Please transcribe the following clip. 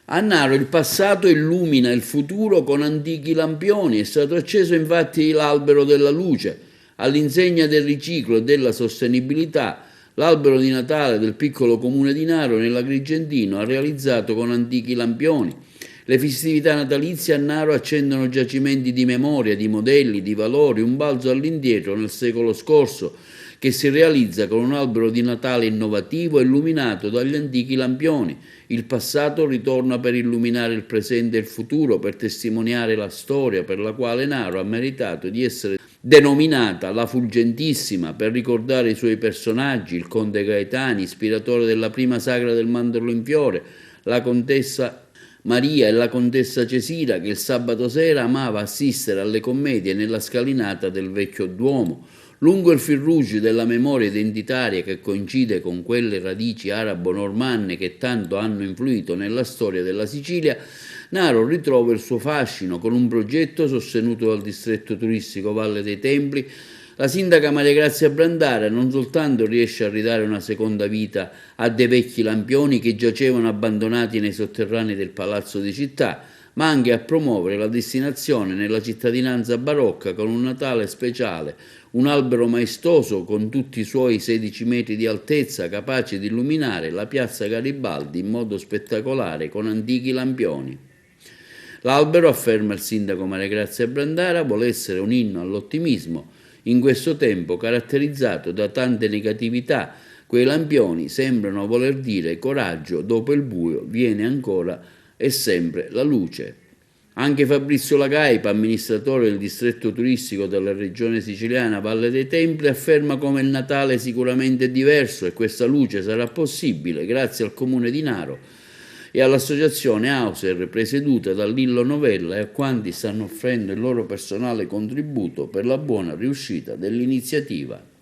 A Naro il passato illumina il futuro con antichi lampioni. È stato acceso infatti l'albero della luce. All'insegna del riciclo e della sostenibilità, l'albero di Natale del piccolo comune di Naro nell'Agrigentino ha realizzato con antichi lampioni. Le festività natalizie a Naro accendono giacimenti di memoria, di modelli, di valori, un balzo all'indietro nel secolo scorso che si realizza con un albero di Natale innovativo illuminato dagli antichi lampioni. Il passato ritorna per illuminare il presente e il futuro, per testimoniare la storia per la quale Naro ha meritato di essere denominata la Fulgentissima, per ricordare i suoi personaggi, il conte Gaetani, ispiratore della prima sagra del mandorlo in fiore, la contessa Maria e la contessa Cesira, che il sabato sera amava assistere alle commedie nella scalinata del vecchio Duomo. Lungo il fil rouge della memoria identitaria che coincide con quelle radici arabo-normanne che tanto hanno influito nella storia della Sicilia, Naro ritrova il suo fascino con un progetto sostenuto dal distretto turistico Valle dei Templi. La sindaca Maria Grazia Brandara non soltanto riesce a ridare una seconda vita a dei vecchi lampioni che giacevano abbandonati nei sotterranei del Palazzo di Città, ma anche a promuovere la destinazione nella cittadinanza barocca con un Natale speciale, un albero maestoso con tutti i suoi 16 metri di altezza, capace di illuminare la piazza Garibaldi in modo spettacolare con antichi lampioni. L'albero, afferma il sindaco Maria Grazia Brandara, vuole essere un inno all'ottimismo. In questo tempo caratterizzato da tante negatività, quei lampioni sembrano voler dire coraggio, dopo il buio viene ancora e sempre la luce. Anche Fabrizio Lagaipa, amministratore del distretto turistico della regione siciliana Valle dei Templi, afferma come il Natale sicuramente è diverso e questa luce sarà possibile grazie al comune di Naro e all'associazione Auser presieduta da Lillo Novella e a quanti stanno offrendo il loro personale contributo per la buona riuscita dell'iniziativa.